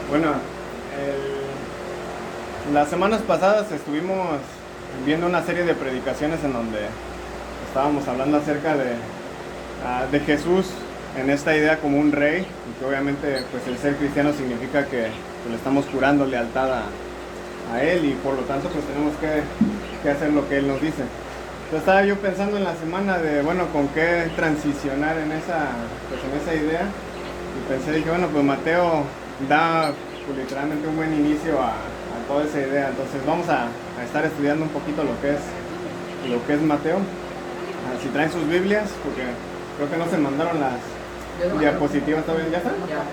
Bueno, las semanas pasadas estuvimos viendo una serie de predicaciones en donde estábamos hablando acerca de Jesús en esta idea como un rey, y que obviamente pues el ser cristiano significa que pues, le estamos jurando lealtad a Él, y por lo tanto pues tenemos que hacer lo que Él nos dice. Entonces estaba yo pensando en la semana de, bueno, con qué transicionar en esa idea, y pensé, dije, bueno, pues Mateo da pues, literalmente un buen inicio a toda esa idea. Entonces vamos a estar estudiando un poquito lo que es Mateo. Si traen sus Biblias, porque creo que no se mandaron las diapositivas todavía. ¿Ya están? Ya.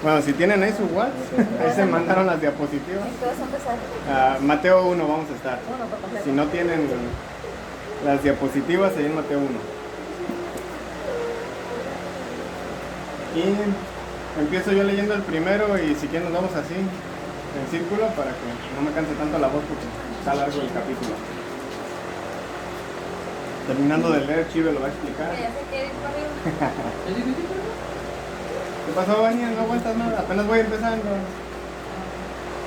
Bueno, si tienen ahí su WhatsApp, ahí se mandaron las diapositivas. Entonces empezar. Mateo 1 vamos a estar. Uno por completo. Si no tienen las diapositivas, ahí en Mateo 1. Y empiezo yo leyendo el primero, y si quieren nos vamos así, en círculo, para que no me canse tanto la voz porque está largo el capítulo. Terminando de leer, Chive lo va a explicar. Ya se quiere ir conmigo. ¿Qué pasó, Vania? No aguantas nada, apenas voy empezando.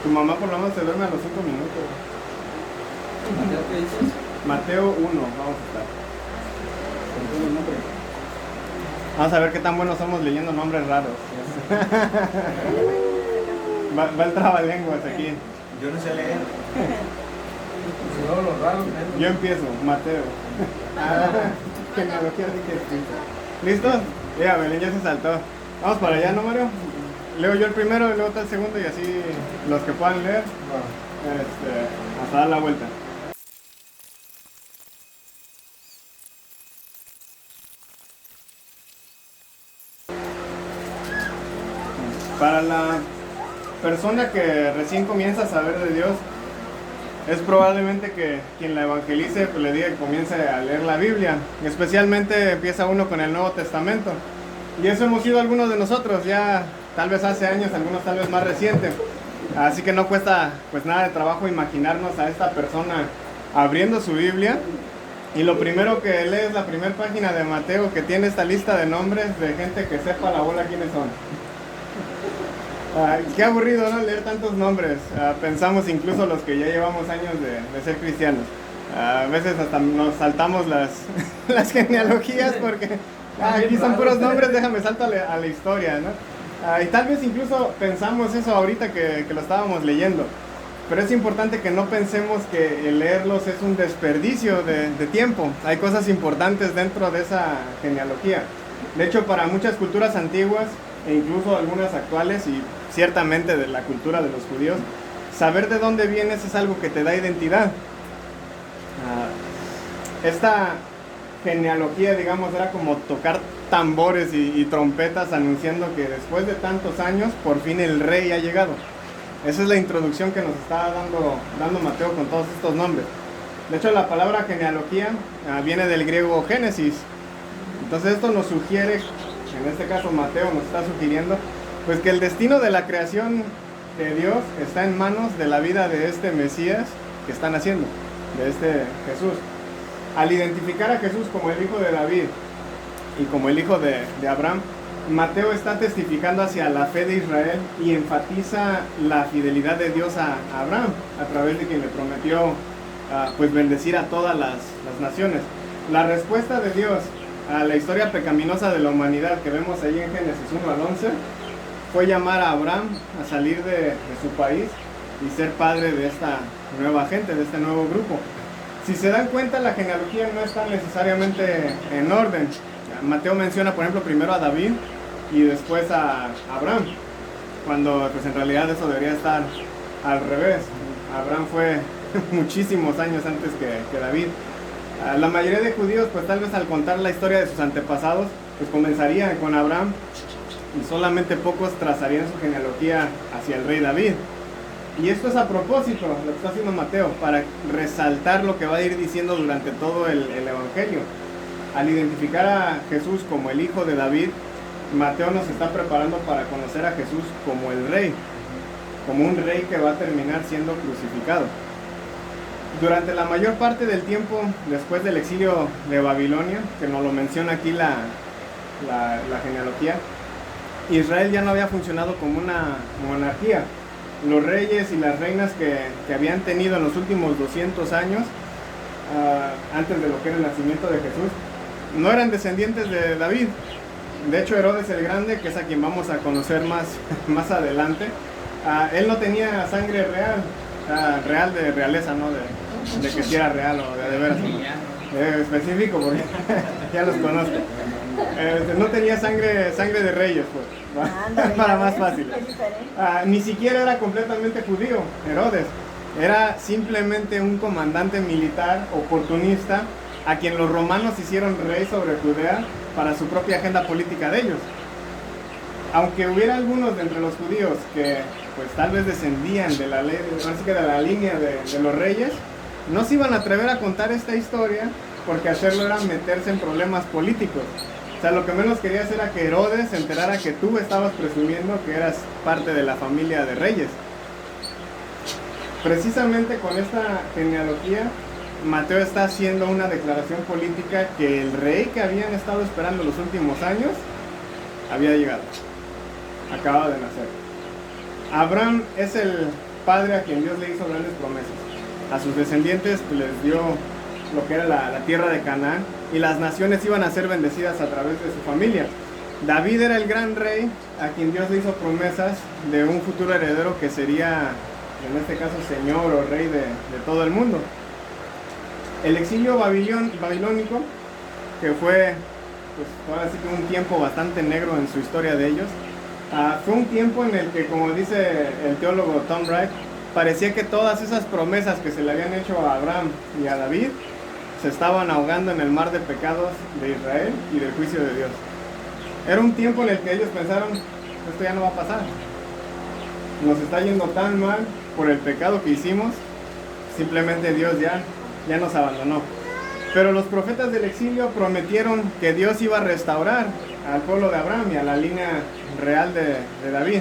Tu mamá por lo menos se duerme a los 5 minutos. ¿Qué dices? Mateo 1, vamos a estar. Vamos a ver qué tan buenos somos leyendo nombres raros. Va el trabalenguas aquí. Yo no sé leer. Si no, los raros, Yo empiezo, Mateo. Genealogía de Jesucristo. ¿Listos? Ya, Belén ya se saltó. Vamos para allá, ¿no, Mario? Leo yo el primero, y luego está el segundo, y así los que puedan leer, hasta dar la vuelta. Para la persona que recién comienza a saber de Dios, es probablemente que quien la evangelice pues le diga que comience a leer la Biblia. Especialmente empieza uno con el Nuevo Testamento. Y eso hemos sido algunos de nosotros, ya tal vez hace años, algunos tal vez más reciente. Así que no cuesta pues nada de trabajo imaginarnos a esta persona abriendo su Biblia. Y lo primero que lee es la primera página de Mateo, que tiene esta lista de nombres de gente que sepa la bola quiénes son. Qué aburrido, ¿no? Leer tantos nombres. Pensamos incluso los que ya llevamos años de ser cristianos. A veces hasta nos saltamos las genealogías porque aquí son puros nombres, déjame salto a la historia, ¿no? Y tal vez incluso pensamos eso ahorita que lo estábamos leyendo. Pero es importante que no pensemos que el leerlos es un desperdicio de tiempo. Hay cosas importantes dentro de esa genealogía. De hecho, para muchas culturas antiguas, e incluso algunas actuales, y ciertamente de la cultura de los judíos, saber de dónde vienes es algo que te da identidad. Esta genealogía, digamos, era como tocar tambores y trompetas anunciando que después de tantos años, por fin el rey ha llegado. Esa es la introducción que nos está dando Mateo con todos estos nombres. De hecho, la palabra genealogía viene del griego génesis. Entonces esto nos sugiere, en este caso Mateo nos está sugiriendo, pues que el destino de la creación de Dios está en manos de la vida de este Mesías que están haciendo, de este Jesús. Al identificar a Jesús como el hijo de David y como el hijo de Abraham, Mateo está testificando hacia la fe de Israel y enfatiza la fidelidad de Dios a Abraham, a través de quien le prometió pues bendecir a todas las naciones. La respuesta de Dios a la historia pecaminosa de la humanidad que vemos ahí en Génesis 1 al 11 fue llamar a Abraham a salir de su país y ser padre de esta nueva gente, de este nuevo grupo. Si se dan cuenta, la genealogía no está necesariamente en orden. Mateo menciona, por ejemplo, primero a David y después a Abraham, cuando pues en realidad eso debería estar al revés. Abraham fue muchísimos años antes que David. La mayoría de judíos, pues tal vez al contar la historia de sus antepasados, pues comenzarían con Abraham, y solamente pocos trazarían su genealogía hacia el rey David. Y esto es a propósito, lo que está haciendo Mateo, para resaltar lo que va a ir diciendo durante todo el Evangelio. Al identificar a Jesús como el hijo de David, Mateo nos está preparando para conocer a Jesús como el rey, como un rey que va a terminar siendo crucificado. Durante la mayor parte del tiempo después del exilio de Babilonia, que nos lo menciona aquí la genealogía, Israel ya no había funcionado como una monarquía. Los reyes y las reinas que habían tenido en los últimos 200 años, antes de lo que era el nacimiento de Jesús, no eran descendientes de David. De hecho, Herodes el Grande, que es a quien vamos a conocer más adelante, él no tenía sangre real, real de realeza, ¿no? De que si era real o de veras. Específico, porque ya los conozco. No tenía sangre de reyes, pues, para más fácil. Ni siquiera era completamente judío, Herodes. Era simplemente un comandante militar oportunista a quien los romanos hicieron rey sobre Judea para su propia agenda política de ellos. Aunque hubiera algunos de entre los judíos que pues tal vez descendían de la ley, así que de la línea de los reyes, no se iban a atrever a contar esta historia porque hacerlo era meterse en problemas políticos. O sea, lo que menos querías era que Herodes se enterara que tú estabas presumiendo que eras parte de la familia de reyes. Precisamente con esta genealogía, Mateo está haciendo una declaración política que el rey que habían estado esperando los últimos años había llegado. Acaba de nacer. Abraham es el padre a quien Dios le hizo grandes promesas. A sus descendientes pues, les dio lo que era la tierra de Canaán, y las naciones iban a ser bendecidas a través de su familia. David era el gran rey a quien Dios le hizo promesas de un futuro heredero que sería, en este caso, señor o rey de todo el mundo. El exilio babilónico, que fue pues, ahora sí que un tiempo bastante negro en su historia de ellos, fue un tiempo en el que, como dice el teólogo Tom Wright, parecía que todas esas promesas que se le habían hecho a Abraham y a David se estaban ahogando en el mar de pecados de Israel y del juicio de Dios. Era un tiempo en el que ellos pensaron, esto ya no va a pasar. Nos está yendo tan mal por el pecado que hicimos, simplemente Dios ya nos abandonó. Pero los profetas del exilio prometieron que Dios iba a restaurar al pueblo de Abraham y a la línea real de David.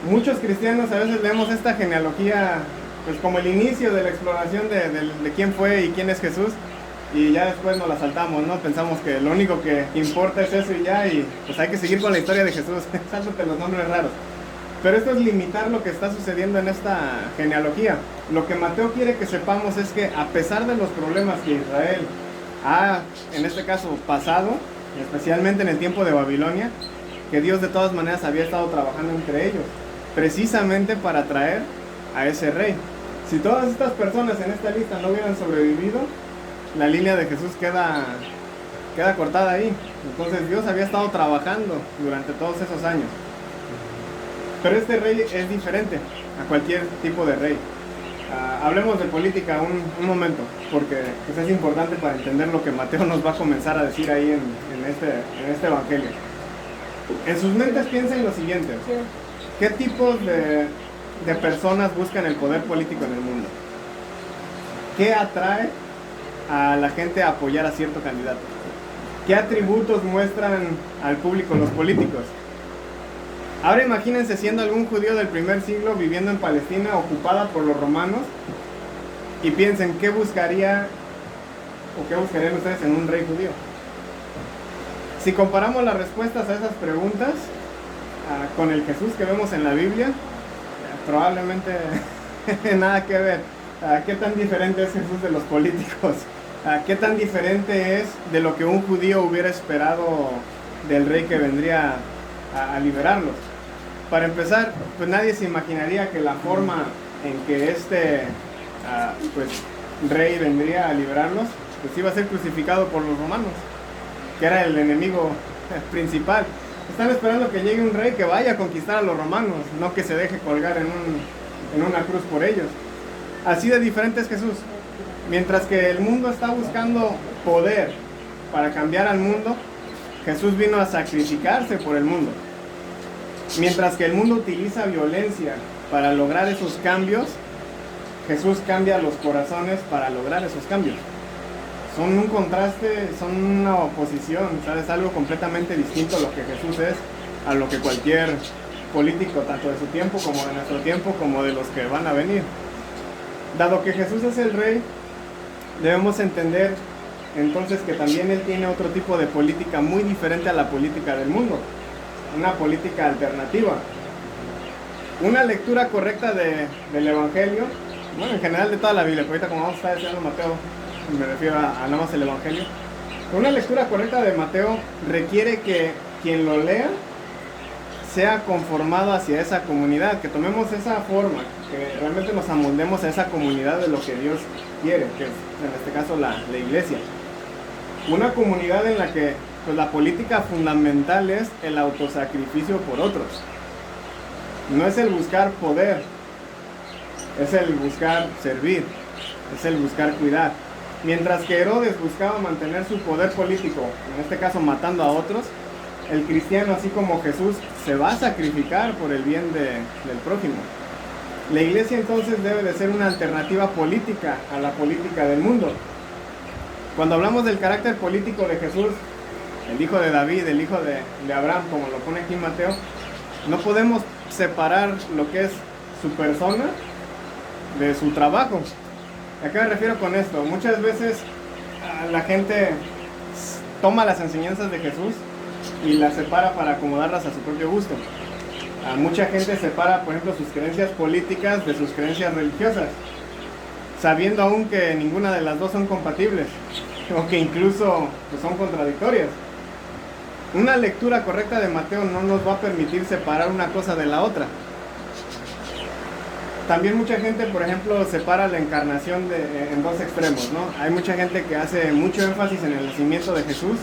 Muchos cristianos a veces vemos esta genealogía pues como el inicio de la exploración de quién fue y quién es Jesús, y ya después nos la saltamos, ¿no? Pensamos que lo único que importa es eso y ya, y pues hay que seguir con la historia de Jesús, sáltate los nombres raros. Pero esto es limitar lo que está sucediendo en esta genealogía. Lo que Mateo quiere que sepamos es que a pesar de los problemas que Israel ha, en este caso, pasado, especialmente en el tiempo de Babilonia, que Dios de todas maneras había estado trabajando entre ellos, precisamente para traer a ese rey. Si todas estas personas en esta lista no hubieran sobrevivido, la línea de Jesús queda cortada ahí. Entonces Dios había estado trabajando durante todos esos años. Pero este rey es diferente a cualquier tipo de rey. Hablemos de política un momento, porque pues, es importante para entender lo que Mateo nos va a comenzar a decir ahí en este evangelio. En sus mentes piensen lo siguiente: ¿qué tipos de personas buscan el poder político en el mundo? ¿Qué atrae a la gente a apoyar a cierto candidato? ¿Qué atributos muestran al público los políticos? Ahora imagínense siendo algún judío del primer siglo viviendo en Palestina ocupada por los romanos, y piensen qué buscarían ustedes en un rey judío. Si comparamos las respuestas a esas preguntas con el Jesús que vemos en la Biblia, probablemente nada que ver. ¿Qué tan diferente es Jesús de los políticos? ¿Qué tan diferente es de lo que un judío hubiera esperado del rey que vendría a liberarlos? Para empezar, pues nadie se imaginaría que la forma en que este rey vendría a liberarlos, pues iba a ser crucificado por los romanos, que era el enemigo principal. Están esperando que llegue un rey que vaya a conquistar a los romanos, no que se deje colgar en una cruz por ellos. Así de diferente es Jesús. Mientras que el mundo está buscando poder para cambiar al mundo, Jesús vino a sacrificarse por el mundo. Mientras que el mundo utiliza violencia para lograr esos cambios, Jesús cambia los corazones para lograr esos cambios. Son un contraste, son una oposición, ¿sabes? Algo completamente distinto a lo que Jesús es, a lo que cualquier político, tanto de su tiempo como de nuestro tiempo, como de los que van a venir. Dado que Jesús es el rey, debemos entender entonces que también Él tiene otro tipo de política muy diferente a la política del mundo. una política alternativa. Una lectura correcta del Evangelio, bueno, en general de toda la Biblia, porque ahorita como vamos a estar estudiando Mateo, me refiero a nada más el Evangelio. Una lectura correcta de Mateo requiere que quien lo lea sea conformado hacia esa comunidad, que tomemos esa forma, que realmente nos amoldemos a esa comunidad de lo que Dios quiere, que es en este caso la iglesia. Una comunidad en la que pues, la política fundamental es el autosacrificio por otros. No es el buscar poder, es el buscar servir, es el buscar cuidar. Mientras que Herodes buscaba mantener su poder político, en este caso matando a otros, el cristiano, así como Jesús, se va a sacrificar por el bien del prójimo. La iglesia entonces debe de ser una alternativa política a la política del mundo. Cuando hablamos del carácter político de Jesús, el hijo de David, el hijo de Abraham, como lo pone aquí Mateo, no podemos separar lo que es su persona de su trabajo. ¿A qué me refiero con esto? Muchas veces la gente toma las enseñanzas de Jesús y las separa para acomodarlas a su propio gusto. Mucha gente separa, por ejemplo, sus creencias políticas de sus creencias religiosas, sabiendo aún que ninguna de las dos son compatibles, o que incluso pues, son contradictorias. Una lectura correcta de Mateo no nos va a permitir separar una cosa de la otra. También mucha gente, por ejemplo, separa la encarnación en dos extremos, ¿no? Hay mucha gente que hace mucho énfasis en el nacimiento de Jesús,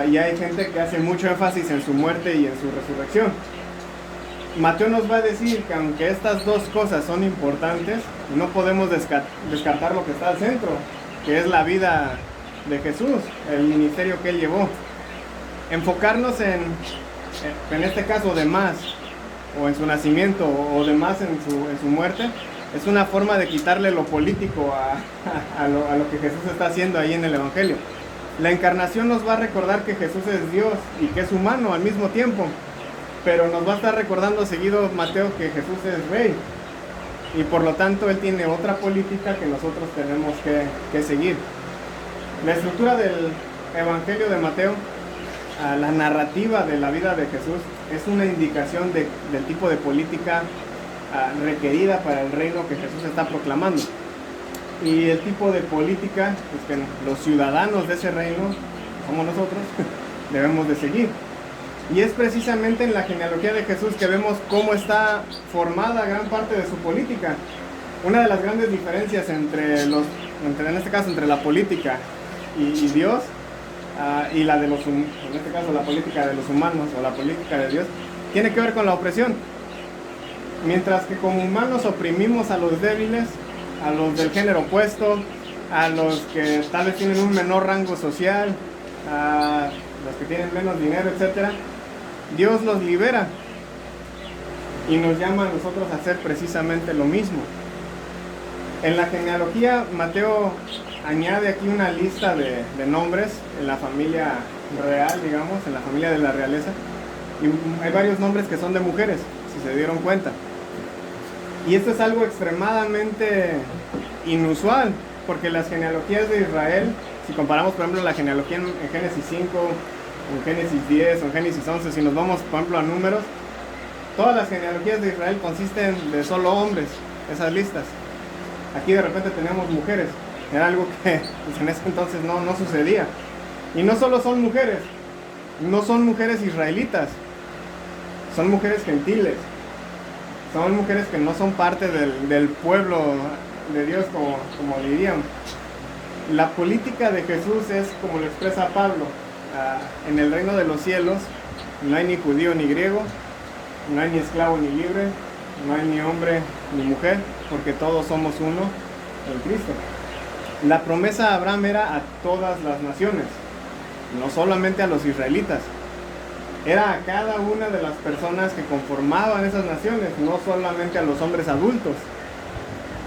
y hay gente que hace mucho énfasis en su muerte y en su resurrección. Mateo nos va a decir que aunque estas dos cosas son importantes, no podemos descartar lo que está al centro, que es la vida de Jesús, el ministerio que él llevó. Enfocarnos en este caso de más, o en su nacimiento, o de más en su muerte, es una forma de quitarle lo político a lo que Jesús está haciendo ahí en el Evangelio. La encarnación nos va a recordar que Jesús es Dios y que es humano al mismo tiempo, pero nos va a estar recordando seguido Mateo que Jesús es rey, y por lo tanto él tiene otra política que nosotros tenemos que seguir. La estructura del Evangelio de Mateo, la narrativa de la vida de Jesús, es una indicación del tipo de política requerida para el reino que Jesús está proclamando. Y el tipo de política pues, que los ciudadanos de ese reino, como nosotros, debemos de seguir. Y es precisamente en la genealogía de Jesús que vemos cómo está formada gran parte de su política. Una de las grandes diferencias en este caso, entre la política y Dios, y la de en este caso la política de los humanos o la política de Dios, tiene que ver con la opresión. Mientras que como humanos oprimimos a los débiles, a los del género opuesto, a los que tal vez tienen un menor rango social, a los que tienen menos dinero, etc., Dios los libera y nos llama a nosotros a hacer precisamente lo mismo. En la genealogía, Mateo añade aquí una lista de nombres en la familia real, digamos, en la familia de la realeza, y hay varios nombres que son de mujeres, si se dieron cuenta. Y esto es algo extremadamente inusual, porque las genealogías de Israel, si comparamos por ejemplo la genealogía en Génesis 5, en Génesis 10 o en Génesis 11, si nos vamos por ejemplo a números, todas las genealogías de Israel consisten de solo hombres, esas listas. Aquí de repente tenemos mujeres, era algo que pues, en ese entonces no sucedía. Y no solo son mujeres, no son mujeres israelitas, son mujeres gentiles, son mujeres que no son parte del pueblo de Dios como dirían. La política de Jesús es, como lo expresa Pablo, en el reino de los cielos no hay ni judío ni griego, no hay ni esclavo ni libre, no hay ni hombre ni mujer, porque todos somos uno en Cristo. La promesa a Abraham era a todas las naciones, no solamente a los israelitas, era a cada una de las personas que conformaban esas naciones, no solamente a los hombres adultos,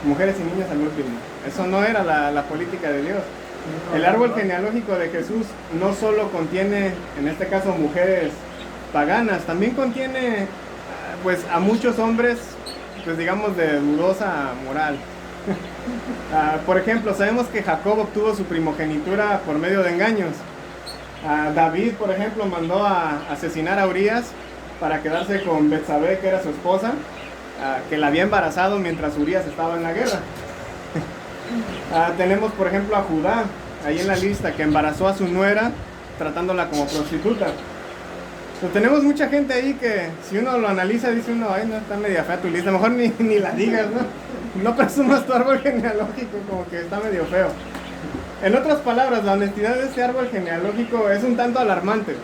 mujeres y niños al último. Eso no era la política de Dios. El árbol genealógico de Jesús no solo contiene, en este caso, mujeres paganas, también contiene pues a muchos hombres, pues digamos, de dudosa moral. Por ejemplo, sabemos que Jacob obtuvo su primogenitura por medio de engaños. David, por ejemplo, mandó a asesinar a Urías para quedarse con Betsabé, que era su esposa, que la había embarazado mientras Urías estaba en la guerra. Tenemos, por ejemplo, a Judá, ahí en la lista, que embarazó a su nuera tratándola como prostituta. Tenemos mucha gente ahí que, si uno lo analiza, dice uno, ay, no, está media fea tu lista, mejor ni la digas, ¿no? No presumas tu árbol genealógico, como que está medio feo. En otras palabras, la honestidad de este árbol genealógico es un tanto alarmante.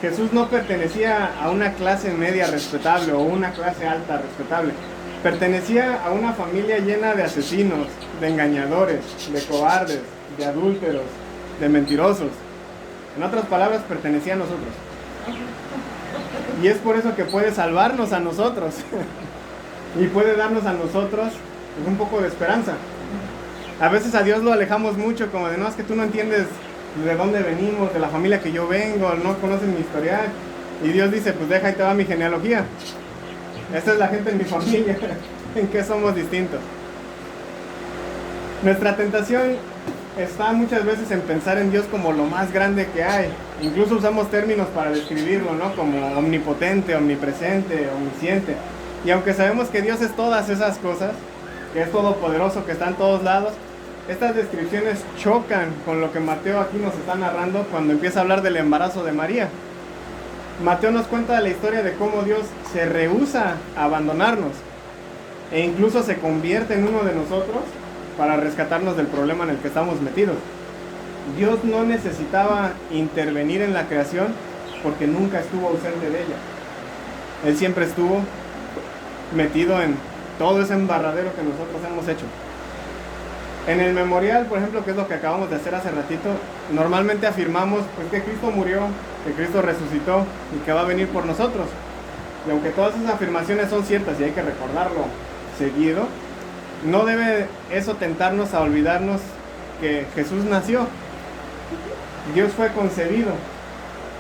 Jesús no pertenecía a una clase media respetable o una clase alta respetable. Pertenecía a una familia llena de asesinos, de engañadores, de cobardes, de adúlteros, de mentirosos. En otras palabras, pertenecía a nosotros. Y es por eso que puede salvarnos a nosotros y puede darnos a nosotros pues, un poco de esperanza. A veces a Dios lo alejamos mucho, como de no, es que tú no entiendes de dónde venimos, de la familia que yo vengo, no conoces mi historial. Y Dios dice, pues deja, ahí te va mi genealogía. Esta es la gente en mi familia, en qué somos distintos. Nuestra tentación está muchas veces en pensar en Dios como lo más grande que hay. Incluso usamos términos para describirlo, ¿no? Como omnipotente, omnipresente, omnisciente. Y aunque sabemos que Dios es todas esas cosas, que es todopoderoso, que está en todos lados, estas descripciones chocan con lo que Mateo aquí nos está narrando cuando empieza a hablar del embarazo de María. Mateo nos cuenta la historia de cómo Dios se rehúsa a abandonarnos e incluso se convierte en uno de nosotros para rescatarnos del problema en el que estamos metidos. Dios no necesitaba intervenir en la creación porque nunca estuvo ausente de ella. Él siempre estuvo metido en todo ese embarradero que nosotros hemos hecho. En el memorial, por ejemplo, que es lo que acabamos de hacer hace ratito, normalmente afirmamos pues, que Cristo murió, que Cristo resucitó y que va a venir por nosotros. Y aunque todas esas afirmaciones son ciertas y hay que recordarlo seguido, no debe eso tentarnos a olvidarnos que Jesús nació. Dios fue concebido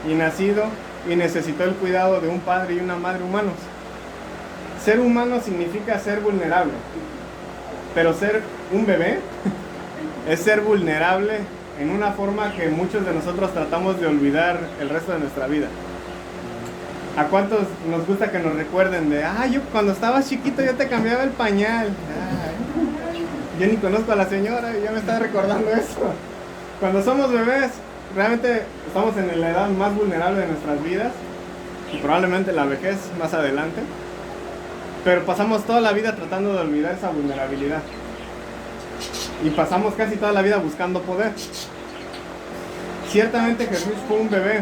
y nacido y necesitó el cuidado de un padre y una madre humanos. Ser humano significa ser vulnerable, pero ser un bebé es ser vulnerable en una forma que muchos de nosotros tratamos de olvidar el resto de nuestra vida. ¿A cuántos nos gusta que nos recuerden de, yo cuando estabas chiquito yo te cambiaba el pañal? Yo ni conozco a la señora y ya me está recordando eso. Cuando somos bebés, realmente estamos en la edad más vulnerable de nuestras vidas y probablemente la vejez más adelante. Pero pasamos toda la vida tratando de olvidar esa vulnerabilidad. Y pasamos casi toda la vida buscando poder. Ciertamente Jesús fue un bebé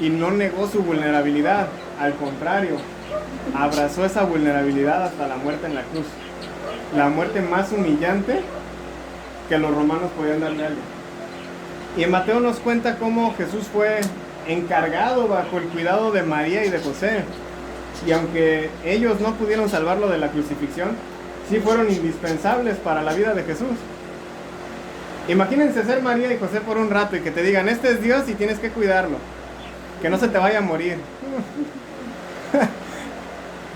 y no negó su vulnerabilidad. Al contrario, abrazó esa vulnerabilidad hasta la muerte en la cruz. La muerte más humillante que los romanos podían darle a alguien. Y en Mateo nos cuenta cómo Jesús fue encargado bajo el cuidado de María y de José. Y aunque ellos no pudieron salvarlo de la crucifixión, sí fueron indispensables para la vida de Jesús. Imagínense ser María y José por un rato y que te digan, este es Dios y tienes que cuidarlo, que no se te vaya a morir.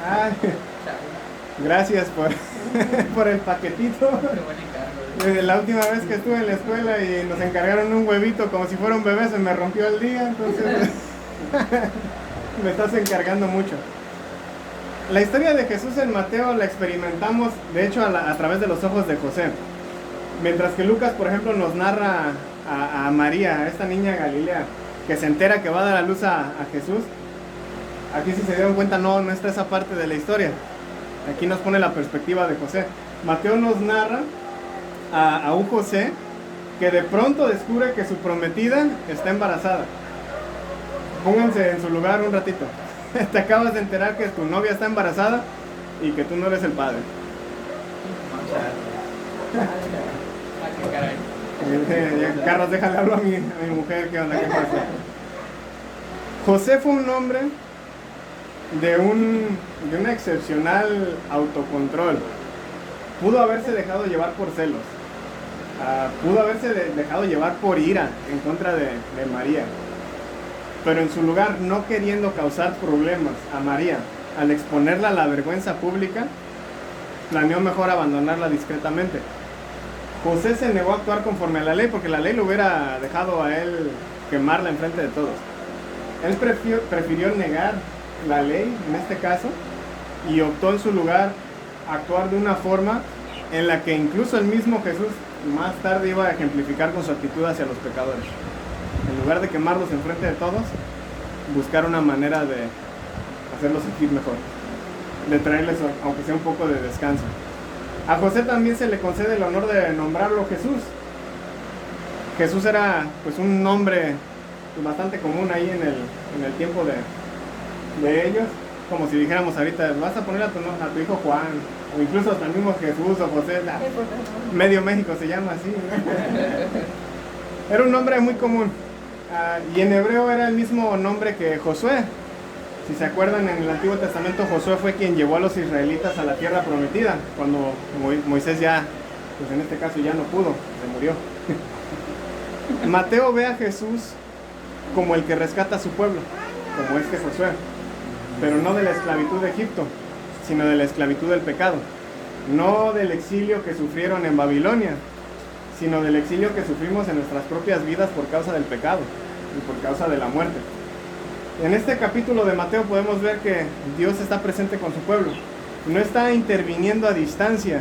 Ay, gracias por el paquetito. La última vez que estuve en la escuela y nos encargaron un huevito como si fuera un bebé, se me rompió el día, entonces me estás encargando mucho. La historia de Jesús en Mateo la experimentamos, de hecho, a través de los ojos de José. Mientras que Lucas, por ejemplo, nos narra a María, a esta niña Galilea, que se entera que va a dar a luz a Jesús. Aquí, si se dieron cuenta, no está esa parte de la historia. Aquí nos pone la perspectiva de José. Mateo nos narra a un José que de pronto descubre que su prometida está embarazada. Pónganse en su lugar un ratito. Te acabas de enterar que tu novia está embarazada y que tú no eres el padre. Carlos, déjale hablar a mi mujer, ¿qué onda? ¿Qué pasa? José fue un hombre de un excepcional autocontrol. Pudo haberse dejado llevar por celos. Pudo haberse dejado llevar por ira en contra de María. Pero en su lugar, no queriendo causar problemas a María, al exponerla a la vergüenza pública, planeó mejor abandonarla discretamente. José se negó a actuar conforme a la ley, porque la ley lo hubiera dejado a él quemarla enfrente de todos. Él prefirió negar la ley, en este caso, y optó en su lugar actuar de una forma en la que incluso el mismo Jesús más tarde iba a ejemplificar con su actitud hacia los pecadores. En lugar de quemarlos enfrente de todos, buscar una manera de hacerlos sentir mejor, de traerles aunque sea un poco de descanso. A José también se le concede el honor de nombrarlo Jesús. Jesús era pues un nombre bastante común ahí en el tiempo de ellos, como si dijéramos ahorita, vas a poner a tu hijo Juan, o incluso hasta el mismo Jesús o José, medio México se llama así, ¿no? Era un nombre muy común, y en hebreo era el mismo nombre que Josué. Si se acuerdan, en el Antiguo Testamento Josué fue quien llevó a los israelitas a la tierra prometida, cuando Moisés ya, pues en este caso ya no pudo, se murió. Mateo ve a Jesús como el que rescata a su pueblo, como Josué, pero no de la esclavitud de Egipto, sino de la esclavitud del pecado, no del exilio que sufrieron en Babilonia, sino del exilio que sufrimos en nuestras propias vidas por causa del pecado y por causa de la muerte. En este capítulo de Mateo podemos ver que Dios está presente con su pueblo, no está interviniendo a distancia,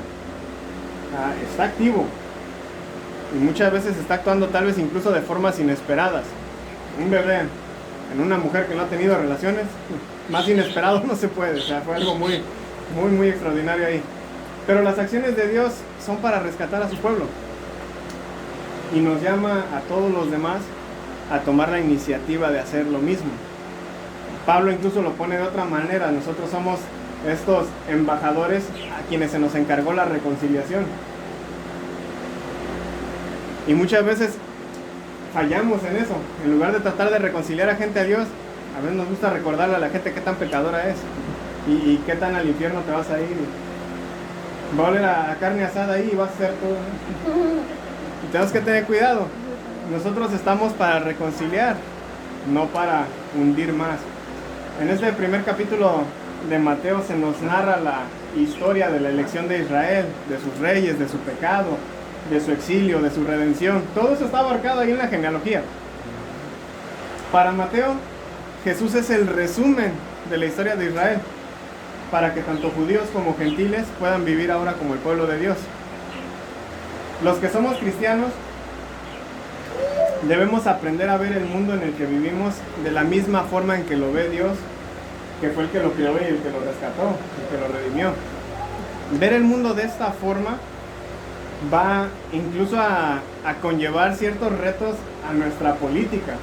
está activo, y muchas veces está actuando tal vez incluso de formas inesperadas. Un bebé en una mujer que no ha tenido relaciones, más inesperado no se puede, o sea, fue algo muy extraordinario ahí. Pero las acciones de Dios son para rescatar a su pueblo, y nos llama a todos los demás a tomar la iniciativa de hacer lo mismo. Pablo incluso lo pone de otra manera: nosotros somos estos embajadores a quienes se nos encargó la reconciliación. Y muchas veces fallamos en eso. En lugar de tratar de reconciliar a gente a Dios, a veces nos gusta recordarle a la gente qué tan pecadora es y qué tan al infierno te vas a ir. Va a oler a carne asada ahí y vas a hacer todo, ¿no? Y tenemos que tener cuidado. Nosotros estamos para reconciliar, no para hundir más. En este primer capítulo de Mateo se nos narra la historia de la elección de Israel, de sus reyes, de su pecado, de su exilio, de su redención. Todo eso está abarcado ahí en la genealogía. Para Mateo, Jesús es el resumen de la historia de Israel, para que tanto judíos como gentiles puedan vivir ahora como el pueblo de Dios. Los que somos cristianos debemos aprender a ver el mundo en el que vivimos de la misma forma en que lo ve Dios, que fue el que lo creó y el que lo rescató, el que lo redimió. Ver el mundo de esta forma va incluso a conllevar ciertos retos a nuestra política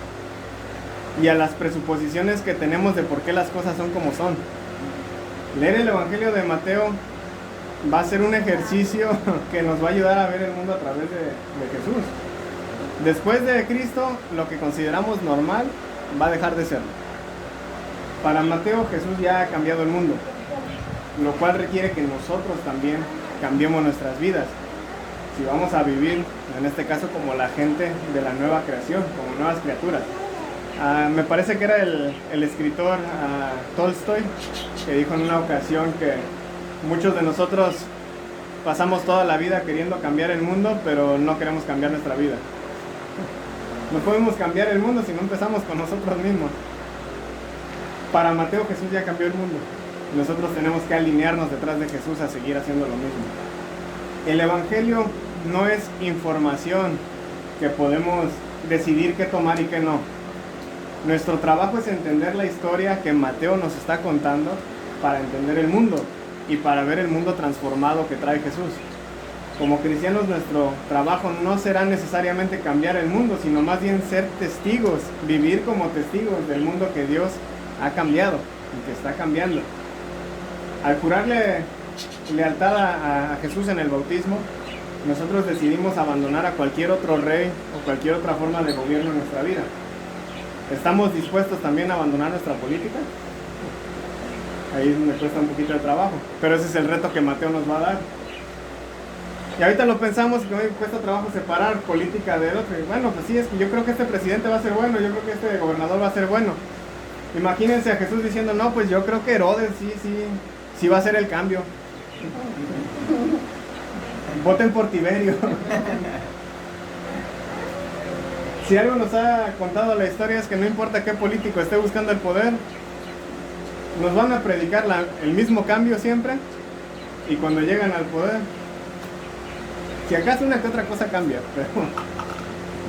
y a las presuposiciones que tenemos de por qué las cosas son como son. Leer el Evangelio de Mateo va a ser un ejercicio que nos va a ayudar a ver el mundo a través de Jesús. Después de Cristo, lo que consideramos normal va a dejar de serlo. Para Mateo, Jesús ya ha cambiado el mundo, lo cual requiere que nosotros también cambiemos nuestras vidas. Si vamos a vivir, en este caso, como la gente de la nueva creación, como nuevas criaturas. Me parece que era el escritor Tolstoy, que dijo en una ocasión que muchos de nosotros pasamos toda la vida queriendo cambiar el mundo, pero no queremos cambiar nuestra vida. No podemos cambiar el mundo si no empezamos con nosotros mismos. Para Mateo, Jesús ya cambió el mundo. Nosotros tenemos que alinearnos detrás de Jesús a seguir haciendo lo mismo. El Evangelio no es información que podemos decidir qué tomar y qué no. Nuestro trabajo es entender la historia que Mateo nos está contando para entender el mundo y para ver el mundo transformado que trae Jesús. Como cristianos, nuestro trabajo no será necesariamente cambiar el mundo, sino más bien ser testigos, vivir como testigos del mundo que Dios ha cambiado y que está cambiando. Al jurarle lealtad a Jesús en el bautismo, nosotros decidimos abandonar a cualquier otro rey o cualquier otra forma de gobierno en nuestra vida. ¿Estamos dispuestos también a abandonar nuestra política? Ahí me cuesta un poquito de trabajo, pero ese es el reto que Mateo nos va a dar. Y ahorita lo pensamos que hoy cuesta trabajo separar política del otro. Y bueno, pues sí, es que yo creo que este presidente va a ser bueno, yo creo que este gobernador va a ser bueno. Imagínense a Jesús diciendo, no, pues yo creo que Herodes sí va a ser el cambio. Voten por Tiberio. Si algo nos ha contado la historia es que no importa qué político esté buscando el poder, nos van a predicar el mismo cambio siempre, y cuando llegan al poder, si acaso una que otra cosa cambia, pero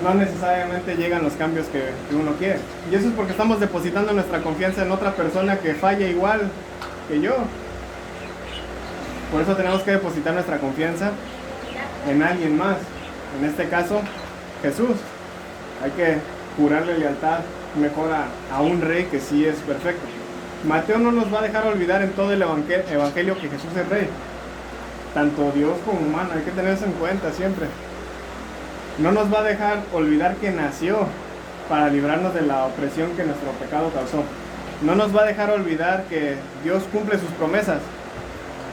no necesariamente llegan los cambios que uno quiere. Y eso es porque estamos depositando nuestra confianza en otra persona que falla igual que yo. Por eso tenemos que depositar nuestra confianza en alguien más, en este caso Jesús. Hay que jurarle lealtad mejor a un rey que sí es perfecto. Mateo no nos va a dejar olvidar en todo el evangelio que Jesús es rey, tanto Dios como humano. Hay que tener eso en cuenta siempre. No nos va a dejar olvidar que nació para librarnos de la opresión que nuestro pecado causó. No nos va a dejar olvidar que Dios cumple sus promesas.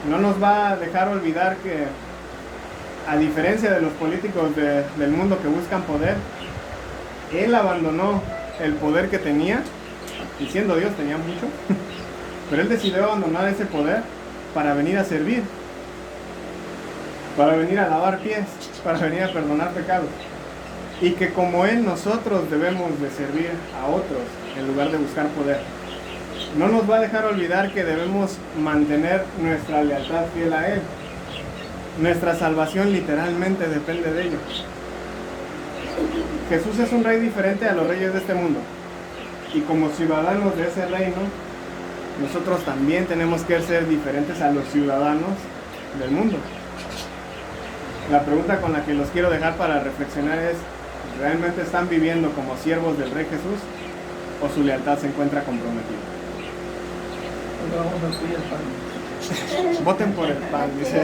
No nos va a dejar olvidar que, a diferencia de los políticos del mundo que buscan poder, Él abandonó el poder que tenía, y siendo Dios tenía mucho, pero Él decidió abandonar ese poder para venir a servir, para venir a lavar pies, para venir a perdonar pecados. Y que como Él, nosotros debemos de servir a otros en lugar de buscar poder. No nos va a dejar olvidar que debemos mantener nuestra lealtad fiel a Él. Nuestra salvación literalmente depende de ello. Jesús es un rey diferente a los reyes de este mundo. Y como ciudadanos de ese reino, nosotros también tenemos que ser diferentes a los ciudadanos del mundo. La pregunta con la que los quiero dejar para reflexionar es: ¿realmente están viviendo como siervos del Rey Jesús o su lealtad se encuentra comprometida? Vamos a pedir el pan. Voten por el pan, dice.